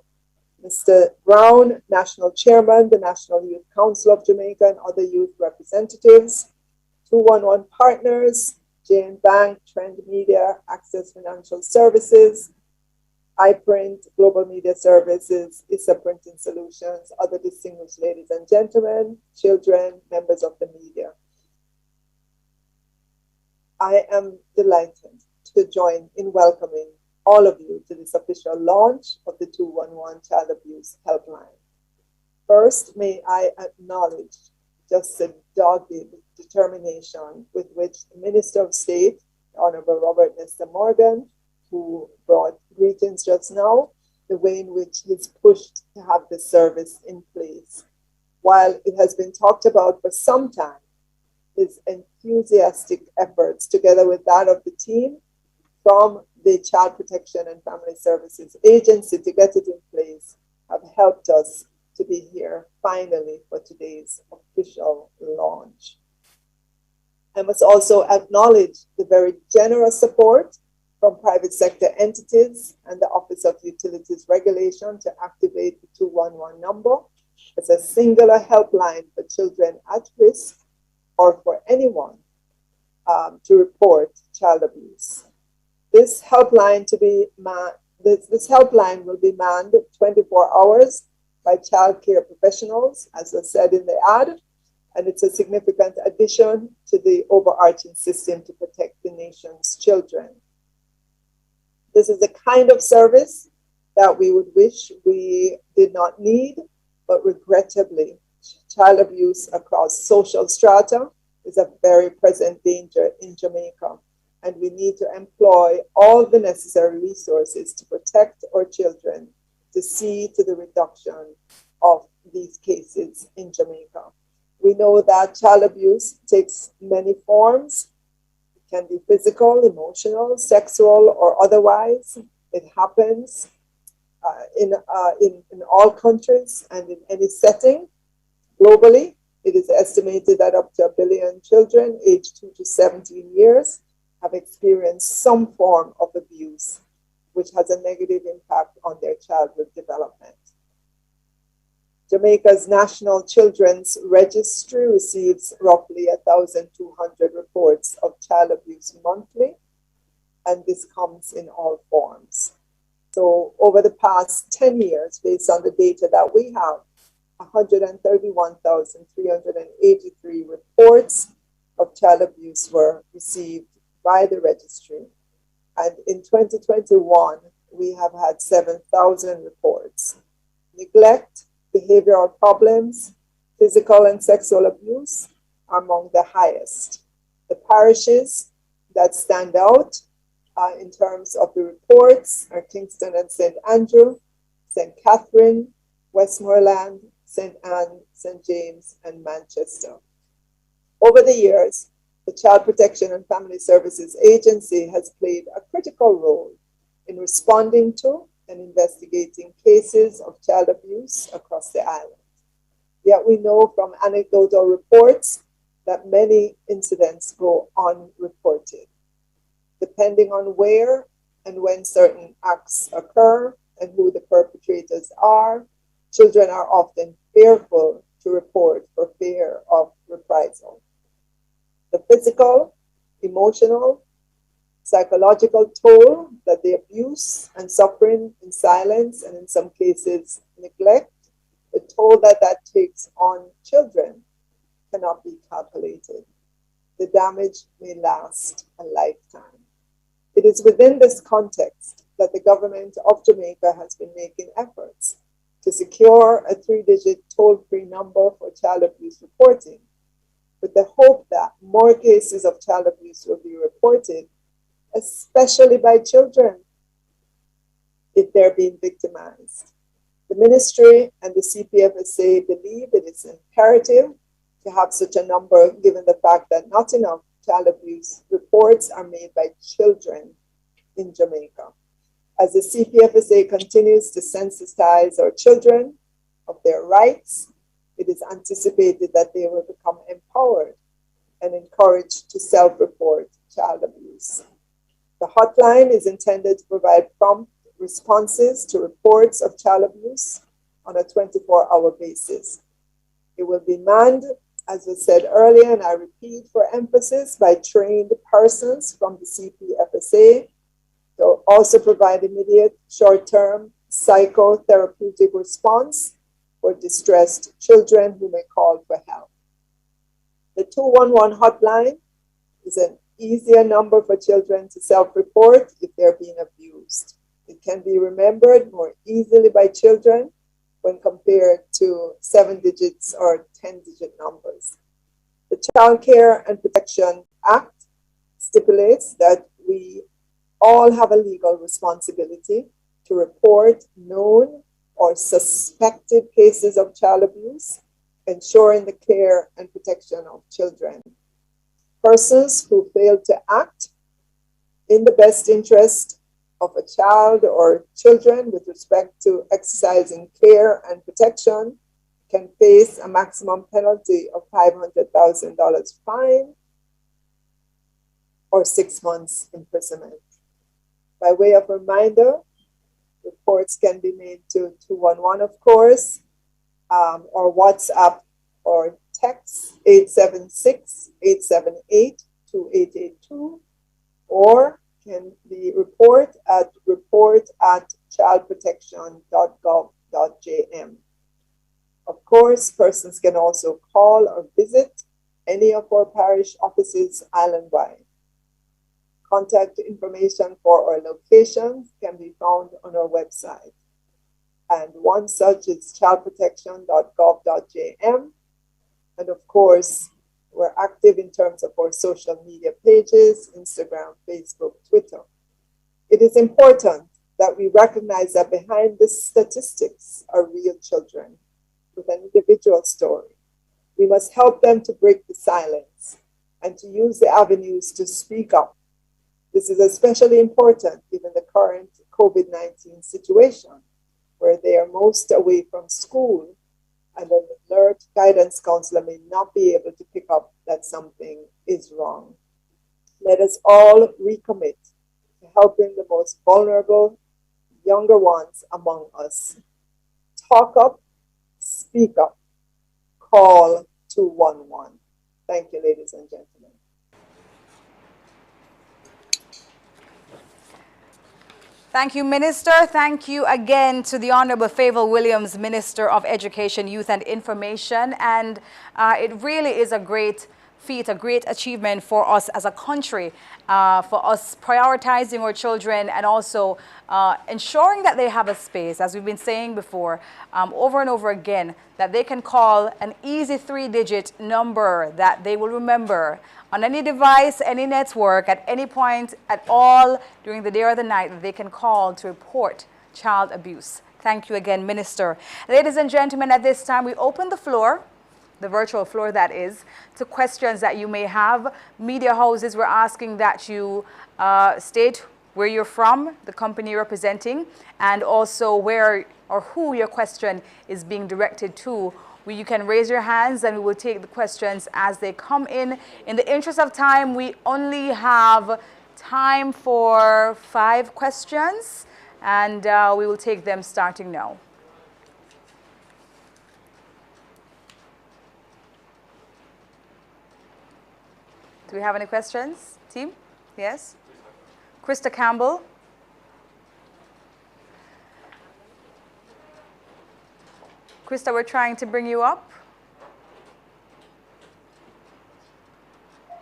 Mr. Brown, National Chairman, the National Youth Council of Jamaica, and other youth representatives, 211 Partners, Jane Bank, Trend Media, Access Financial Services, iPrint, Global Media Services, ISA Printing Solutions, other distinguished ladies and gentlemen, children, members of the media. I am delighted to join in welcoming all of you to this official launch of the 211 Child Abuse Helpline. First, may I acknowledge just the dogged determination with which the Minister of State, Honorable Robert Nesta Morgan, who brought greetings just now, the way in which he's pushed to have the service in place. While it has been talked about for some time, his enthusiastic efforts, together with that of the team from the Child Protection and Family Services Agency to get it in place, have helped us to be here finally for today's official launch. I must also acknowledge the very generous support from private sector entities and the Office of Utilities Regulation to activate the 211 number as a singular helpline for children at risk or for anyone to report child abuse. This helpline will be manned 24 hours by child care professionals, as was said in the ad, and it's a significant addition to the overarching system to protect the nation's children. This is the kind of service that we would wish we did not need, but regrettably, child abuse across social strata is a very present danger in Jamaica. and we need to employ all the necessary resources to protect our children, to see to the reduction of these cases in Jamaica. We know that child abuse takes many forms. It can be physical, emotional, sexual, or otherwise. It happens in all countries and in any setting. Globally, it is estimated that up to 1 billion children aged 2 to 17 years have experienced some form of abuse, which has a negative impact on their childhood development. Jamaica's National Children's Registry receives roughly 1,200 reports of child abuse monthly, and this comes in all forms. So over the past 10 years, based on the data that we have, 131,383 reports of child abuse were received by the registry. And in 2021, we have had 7,000 reports. Neglect, behavioral problems, physical and sexual abuse are among the highest. The parishes that stand out in terms of the reports are Kingston and St. Andrew, St. Catherine, Westmoreland, St. Anne, St. James, and Manchester. Over the years, the Child Protection and Family Services Agency has played a critical role in responding to and investigating cases of child abuse across the island. Yet we know from anecdotal reports that many incidents go unreported. Depending on where and when certain acts occur and who the perpetrators are, children are often fearful to report for fear of reprisal. The physical, emotional, psychological toll that the abuse and suffering in silence and in some cases neglect, the toll that that takes on children cannot be calculated. The damage may last a lifetime. It is within this context that the government of Jamaica has been making efforts to secure a 3-digit toll-free number for child abuse reporting, with the hope that more cases of child abuse will be reported, especially by children, if they're being victimized. The ministry and the CPFSA believe it is imperative to have such a number, given the fact that not enough child abuse reports are made by children in Jamaica. As the CPFSA continues to sensitize our children of their rights, it is anticipated that they will become empowered and encouraged to self-report child abuse. The hotline is intended to provide prompt responses to reports of child abuse on a 24-hour basis. It will be manned, as was said earlier, and I repeat for emphasis, by trained persons from the CPFSA. They'll also provide immediate short-term psychotherapeutic response for distressed children who may call for help. The 211 hotline is an easier number for children to self-report if they're being abused. It can be remembered more easily by children when compared to 7 digits or 10-digit numbers. The Child Care and Protection Act stipulates that we all have a legal responsibility to report known or suspected cases of child abuse, ensuring the care and protection of children. Persons who fail to act in the best interest of a child or children with respect to exercising care and protection can face a maximum penalty of $500,000 fine or 6 months imprisonment. By way of reminder, reports can be made to 211, of course, or WhatsApp or text 876-878-2882, or can be report at childprotection.gov.jm. Of course, persons can also call or visit any of our parish offices island-wide. Contact information for our locations can be found on our website. And one such is childprotection.gov.jm. And of course, We're active in terms of our social media pages, Instagram, Facebook, Twitter. It is important that we recognize that behind the statistics are real children with an individual story. We must help them to break the silence and to use the avenues to speak up. This is especially important given the current COVID-19 situation, where they are most away from school and an alert guidance counselor may not be able to pick up that something is wrong. Let us all recommit to helping the most vulnerable, younger ones among us. Talk up, speak up, call 211. Thank you, ladies and gentlemen. Thank you, Minister. Thank you again to the Honorable Favour Williams, Minister of Education, Youth and Information. And it really is a great feat, a great achievement for us as a country, for us prioritizing our children and also ensuring that they have a space, as we've been saying before, over and over again, that they can call an easy 3-digit number that they will remember on any device, any network, at any point at all during the day or the night that they can call to report child abuse. Thank you again, Minister. Ladies and gentlemen, at this time, we open the floor, the virtual floor that is, to questions that you may have. Media houses, we're asking that you state where you're from, the company you're representing, and also where or who your question is being directed to. You can raise your hands and we will take the questions as they come in. In the interest of time, we only have time for 5 questions, and we will take them starting now. Do we have any questions, team? Yes? Krista Campbell. Krista, we're trying to bring you up.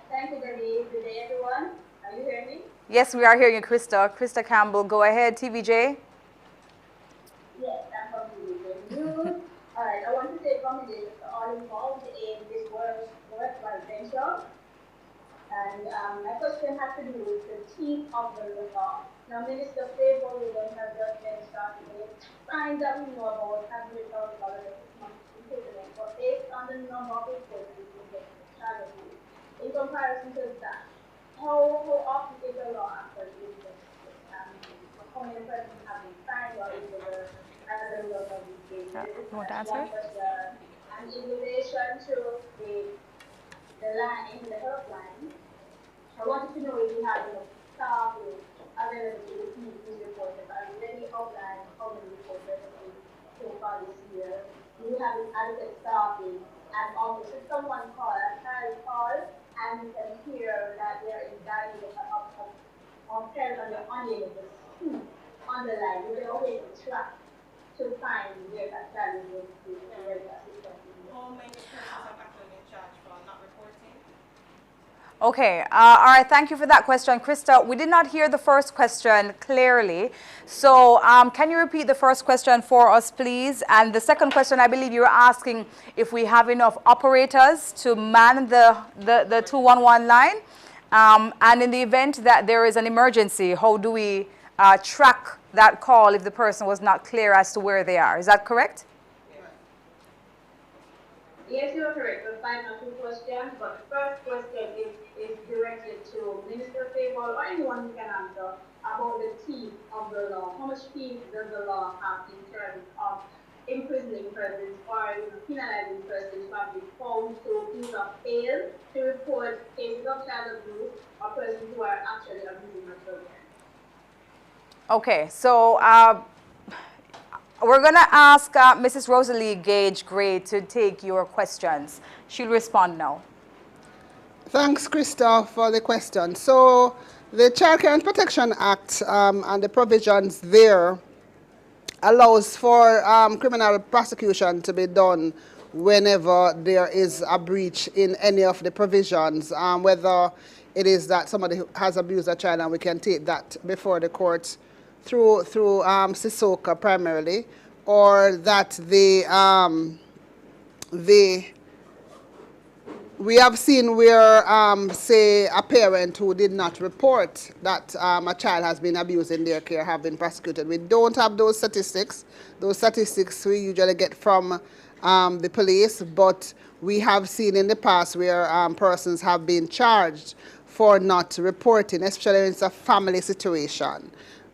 Thank you, Debbie. Good day, everyone. Are you hearing me? Yes, we are hearing you, Krista. Krista Campbell, go ahead. TVJ. Yes, I'm from TVJ News. All right, I want to say congratulations to all involved in this worthwhile venture. And my question has to do with the teeth of the law. Now, Minister Favour Williams has just been starting with signs that we know about $100,000 imprisonment, but based on the number of reports we can get from child abuse, in comparison to that, how often is the law actually implemented? How many persons have been signed, or is there another result of these cases? You want to answer? One question. And in relation to the line, the helpline, I wanted to know if you have enough staff available to receive these reporters. Are you already outlined how many reporters so far this year? Do you have adequate staffing? And also, should someone call, a child call, and you can hear that they're in danger of parents and they're unable to speak on the line, is there a way to track to find where that child is going to be, where the assistance is? How many persons are actually in charge for not reporting? Okay, all right, thank you for that question. Krista, we did not hear the first question clearly. So can you repeat the first question for us, please? And the second question, I believe you were asking if we have enough operators to man the 211 line. And in the event that there is an emergency, how do we track that call if the person was not clear as to where they are? Is that correct? Yes, you're correct. The final 2 questions, but the first question is directed to Minister Favour or anyone who can answer about the teeth of the law. How much teeth does the law have in terms of imprisoning persons or penalizing persons who have been found to either fail to report cases of child abuse or persons who are actually abusing their children? Okay, so we're going to ask Mrs. Rosalie Gage-Gray to take your questions. She'll respond now. Thanks, Krista, for the question. So the Child Care and Protection Act and the provisions there allows for criminal prosecution to be done whenever there is a breach in any of the provisions, whether it is that somebody has abused a child and we can take that before the courts through CISOCA primarily, or that we have seen where, say, a parent who did not report that a child has been abused in their care have been prosecuted. We don't have those statistics. Those statistics we usually get from the police, but we have seen in the past where persons have been charged for not reporting, especially when it's a family situation.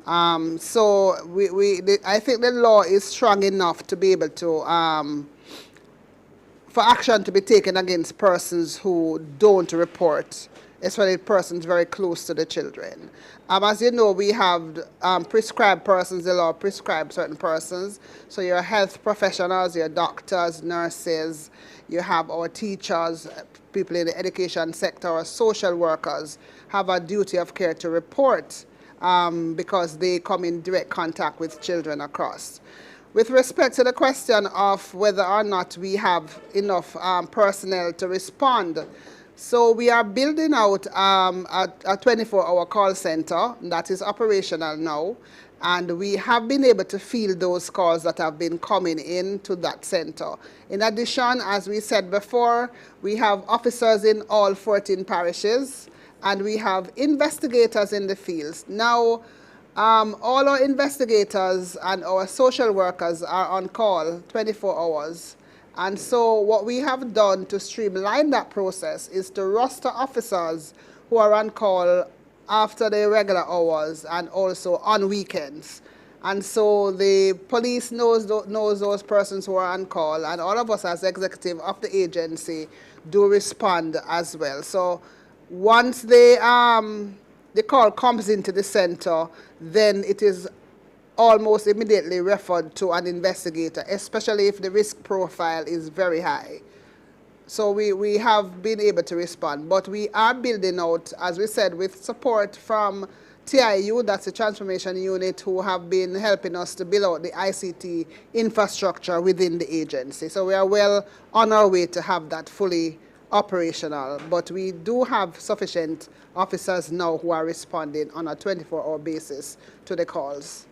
So I think the law is strong enough to be able to for action to be taken against persons who don't report, especially persons very close to the children. As you know, we have prescribed persons, the law prescribes certain persons. So your health professionals, your doctors, nurses, you have our teachers, people in the education sector, or social workers have a duty of care to report because they come in direct contact with children across. With respect to the question of whether or not we have enough personnel to respond, so we are building out a 24-hour call center that is operational now, and we have been able to field those calls that have been coming into that center. In addition, as we said before, we have officers in all 14 parishes, and we have investigators in the fields. Now, all our investigators and our social workers are on call 24 hours. And so what we have done to streamline that process is to roster officers who are on call after their regular hours and also on weekends. And so the police knows those persons who are on call, and all of us as executive of the agency do respond as well. So once the call comes into the center, then it is almost immediately referred to an investigator, especially if the risk profile is very high. So we have been able to respond, but we are building out, as we said, with support from TIU, that's the Transformation Unit, who have been helping us to build out the ICT infrastructure within the agency. So we are well on our way to have that fully operational, but we do have sufficient officers now who are responding on a 24-hour basis to the calls.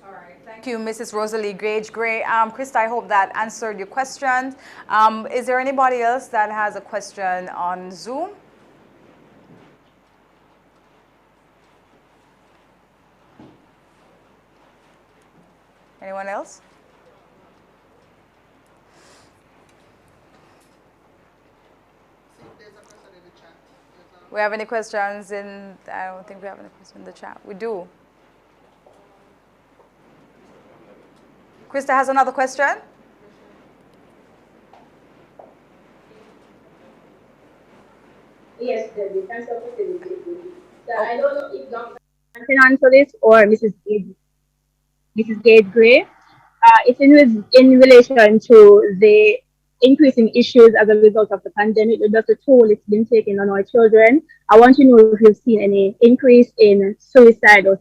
All right, thank you, Mrs. Rosalie Gage-Gray. Krista, I hope that answered your question. Is there anybody else that has a question on Zoom? Anyone else? We have any questions in, I don't think we have any questions in the chat. We do. Krista has another question. Yes, Debbie, thanks for facilitating. I don't know if Dr. can answer this or Mrs. Gage Gray. It's in relation to the increasing issues as a result of the pandemic, just the toll it's been taking on our children. I want to know if you've seen any increase in suicidal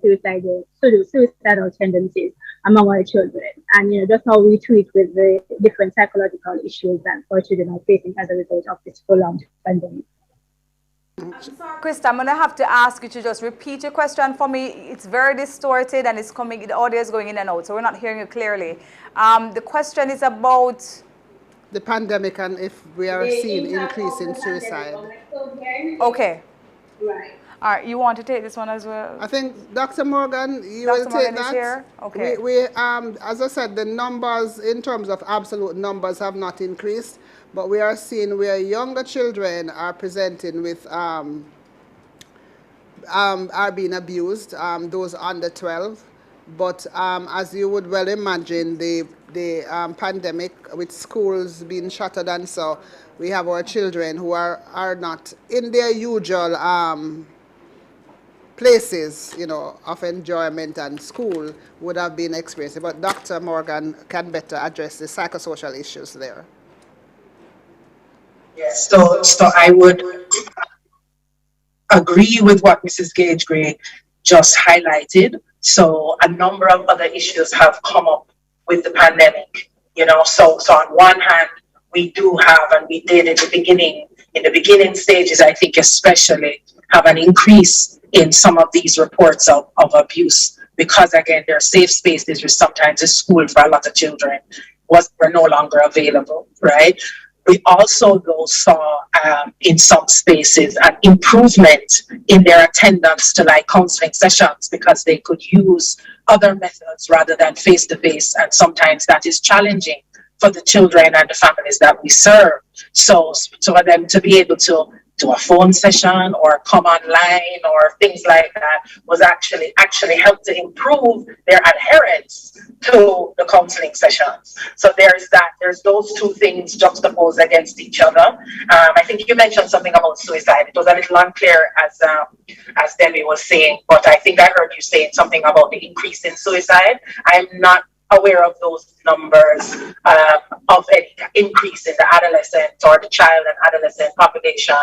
tendencies among our children, and just how we treat with the different psychological issues that our children are facing as a result of this prolonged pandemic. I'm sorry, Krista, I'm going to have to ask you to just repeat your question for me. It's very distorted and it's coming, the audio is going in and out, so we're not hearing you clearly. The question is about the pandemic and if we are seeing increase in suicide. Okay. Right. All right, you want to take this one as well? I think Dr. Morgan, you Dr. will Morgan take that. Is here? Okay. We as I said, the numbers in terms of absolute numbers have not increased, but we are seeing where younger children are presenting with are being abused, those under 12. But as you would well imagine, the pandemic with schools being shuttered, and so we have our children who are not in their usual places, of enjoyment, and school would have been experiencing. But Dr. Morgan can better address the psychosocial issues there. Yes, so I would agree with what Mrs. Gage-Gray just highlighted. So a number of other issues have come up with the pandemic, So on one hand, we do have, and we did in the beginning stages, I think especially, have an increase in some of these reports of abuse, because again, there are safe spaces, which sometimes is school for a lot of children, were no longer available, right? We also, though, saw in some spaces an improvement in their attendance to like counseling sessions because they could use other methods rather than face to face. And sometimes that is challenging for the children and the families that we serve. So for them to be able to do a phone session or come online or things like that was actually helped to improve their adherence to the counseling sessions. So there's those two things juxtaposed against each other. I think you mentioned something about suicide. It was a little unclear as Debbie was saying, but I think I heard you saying something about the increase in suicide. I'm not aware of those numbers of any increase in the adolescent or the child and adolescent population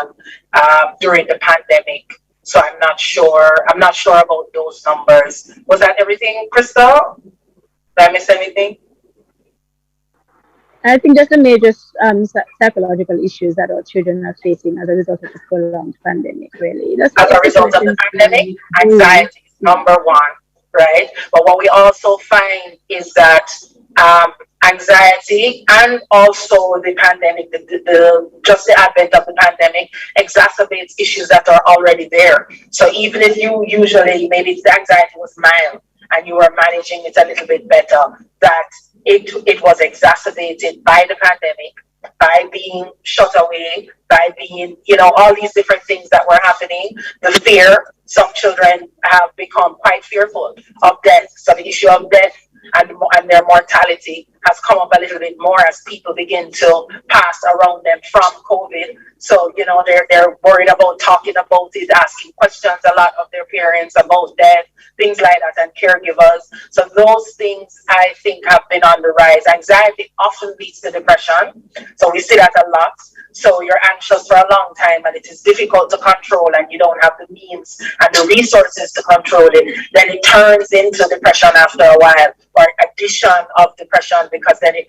during the pandemic. So I'm not sure about those numbers. Was that everything, Crystal? Did I miss anything? I think just the major psychological issues that our children are facing as a result of this prolonged pandemic, really. As a result of the pandemic, anxiety is number one, right? But what we also find is that anxiety and also the pandemic, just the advent of the pandemic exacerbates issues that are already there. So even if you usually, maybe the anxiety was mild and you were managing it a little bit better, that it was exacerbated by the pandemic, by being shut away, by being, all these different things that were happening, the fear. Some children have become quite fearful of death. So the issue of death and their mortality has come up a little bit more as people begin to pass around them from COVID. So, they're worried about talking about it, asking questions a lot of their parents about death, things like that, and caregivers. So those things I think have been on the rise. Anxiety often leads to depression. So we see that a lot. So you're anxious for a long time and it is difficult to control and you don't have the means and the resources to control it. Then it turns into depression after a while, or addition of depression, because then it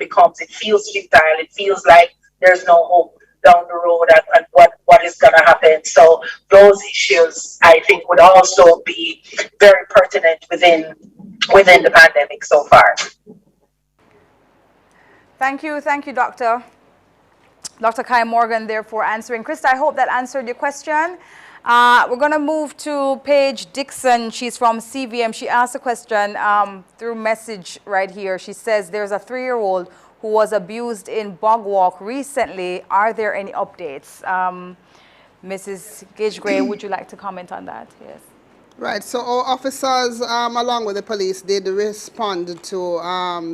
feels futile. It feels like there's no hope down the road and what is going to happen. So those issues I think would also be very pertinent within the pandemic so far. Thank you, Dr. Kai Morgan there for answering. Krista, I hope that answered your question. We're going to move to Paige Dixon. She's from CVM. She asked a question through message right here. She says there's a 3-year-old who was abused in Bog Walk recently. Are there any updates? Mrs. Gage-Gray, would you like to comment on that? Yes. Right, so our officers, along with the police, did respond to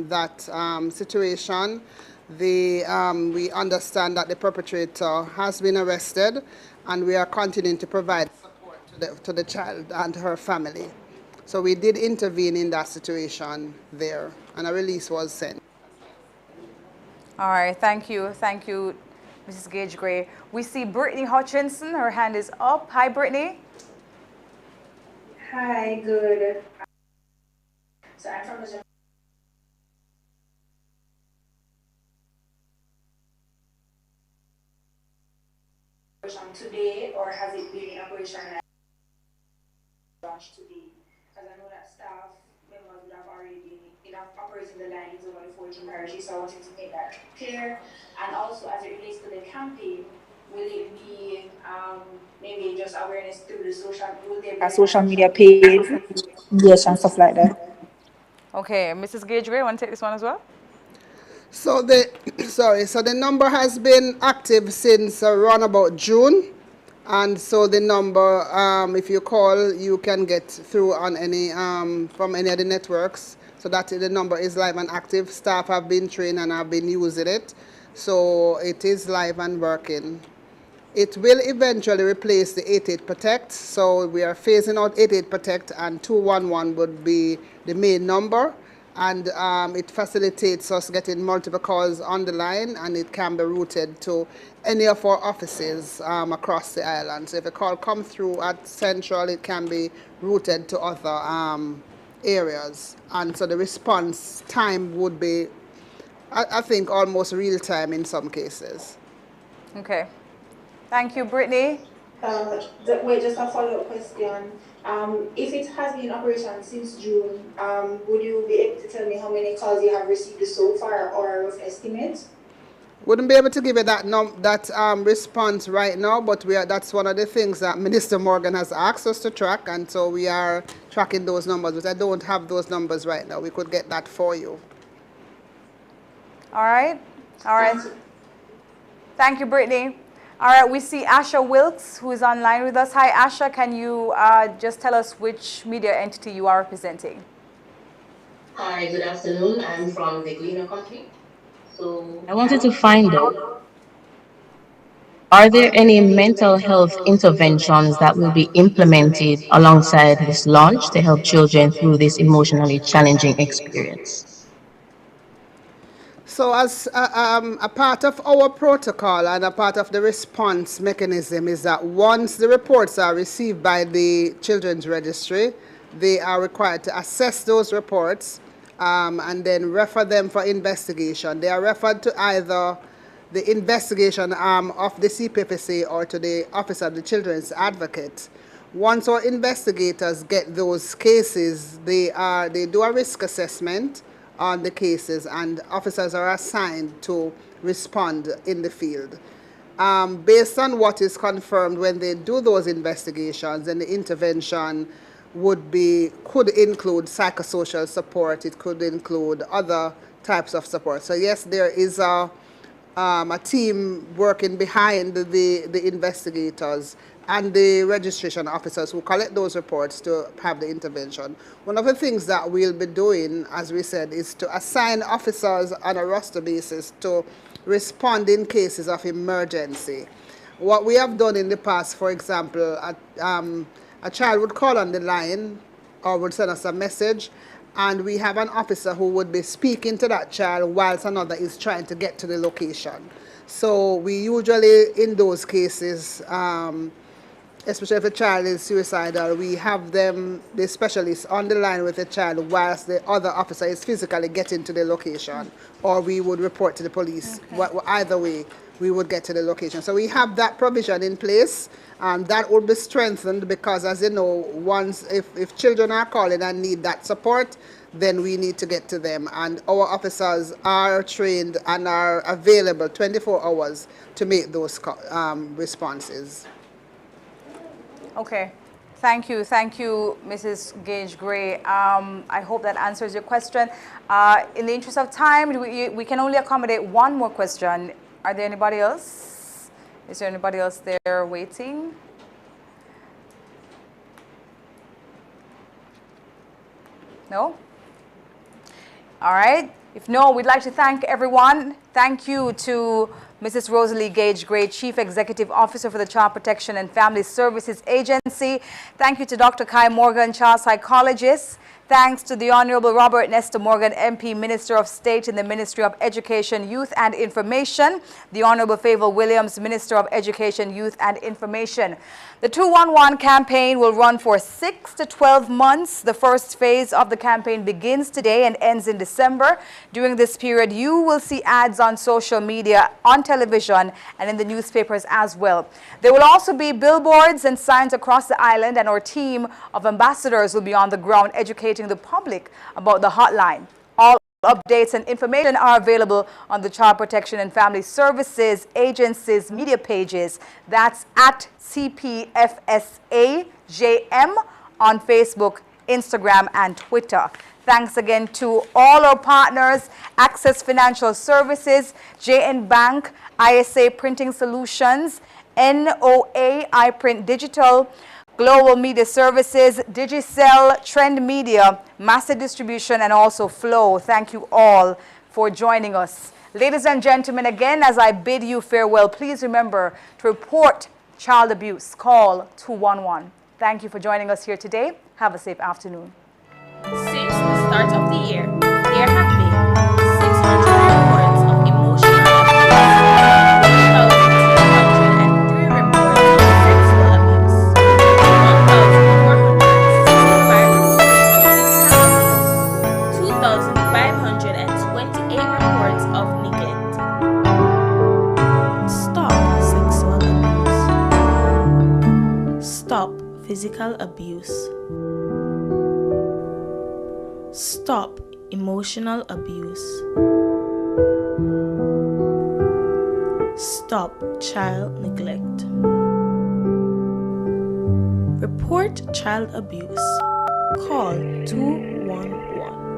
that situation. We understand that the perpetrator has been arrested, and we are continuing to provide support to the child and her family. So we did intervene in that situation there, and a release was sent. All right, thank you, Mrs. Gage-Gray. We see Brittany Hutchinson. Her hand is up. Hi, Brittany. Hi, good. So I'm from the operation today, or has it been in operation launched today? Because I know that staff members would have already been operating the lines over the 14 parishes, so I wanted to make that clear. And also, as it relates to the campaign, will it be maybe just awareness through the social media page, yes, and stuff like that? Okay, Mrs. Gage-Gray, want to take this one as well? So the number has been active since around about June, and so the number, if you call, you can get through on any from any of the networks. So that the number is live and active. Staff have been trained and have been using it, so it is live and working. It will eventually replace the 88 Protect. So we are phasing out 88 Protect, and 211 would be the main number. And it facilitates us getting multiple calls on the line, and it can be routed to any of our offices across the island. So if a call comes through at Central, it can be routed to other areas. And so the response time would be, I think, almost real time in some cases. Okay. Thank you, Brittany. Wait, just a follow-up question. If it has been in operation since June, would you be able to tell me how many calls you have received so far, or a rough estimate? Wouldn't be able to give you that response right now, but that's one of the things that Minister Morgan has asked us to track, and so we are tracking those numbers, but I don't have those numbers right now. We could get that for you. All right. All right. Thank you, Brittany. All right, we see Asha Wilkes, who is online with us. Hi, Asha. Can you just tell us which media entity you are representing? Hi, good afternoon. I'm from the Gleaner country. So I wanted to find out, are there any mental health interventions that will be implemented alongside this launch to help children through this emotionally challenging experience? So as a part of our protocol and a part of the response mechanism is that once the reports are received by the Children's Registry, they are required to assess those reports and then refer them for investigation. They are referred to either the investigation arm of the CPFSA or to the Office of the Children's Advocate. Once our investigators get those cases, they do a risk assessment on the cases, and officers are assigned to respond in the field. Based on what is confirmed when they do those investigations, and the intervention could include psychosocial support, it could include other types of support. So yes, there is a team working behind the investigators and the registration officers who collect those reports to have the intervention. One of the things that we'll be doing, as we said, is to assign officers on a roster basis to respond in cases of emergency. What we have done in the past, for example, a child would call on the line or would send us a message, and we have an officer who would be speaking to that child whilst another is trying to get to the location. So we usually, in those cases, especially if a child is suicidal, we have the specialists on the line with the child whilst the other officer is physically getting to the location, or we would report to the police. Okay. Either way, we would get to the location. So we have that provision in place, and that will be strengthened because, as you know, if children are calling and need that support, then we need to get to them. And our officers are trained and are available 24 hours to make those responses. Okay. Thank you, Mrs. Gage Gray. I hope that answers your question. In the interest of time, we can only accommodate one more question. Are there anybody else? Is there anybody else there waiting? No? All right. If no, we'd like to thank everyone. Thank you to Mrs. Rosalie Gage Gray, Chief Executive Officer for the Child Protection and Family Services Agency. Thank you to Dr. Kai Morgan, child psychologist. Thanks to the Honorable Robert Nesta Morgan, MP, Minister of State in the Ministry of Education, Youth and Information. The Honorable Favour Williams, Minister of Education, Youth and Information. The 211 campaign will run for 6 to 12 months. The first phase of the campaign begins today and ends in December. During this period, you will see ads on social media, on television, and in the newspapers as well. There will also be billboards and signs across the island, and our team of ambassadors will be on the ground educating the public about the hotline. All updates and information are available on the Child Protection and Family Services Agency's media pages. That's at CPFSA JM on Facebook, Instagram, and Twitter. Thanks again to all our partners: Access Financial Services, JN Bank, ISA Printing Solutions, NOA iPrint Digital, Global Media Services, Digicel, Trend Media, Master Distribution, and also Flow. Thank you all for joining us. Ladies and gentlemen, again, as I bid you farewell, please remember to report child abuse. Call 211. Thank you for joining us here today. Have a safe afternoon. Since the start of the year, there have been 600 reports of emotional abuse, 1,203 reports of sexual abuse, 1,465 reports of physical abuse, 2,528 reports of neglect. Stop sexual abuse. Stop physical abuse. Stop emotional abuse. Stop child neglect. Report child abuse. Call 211.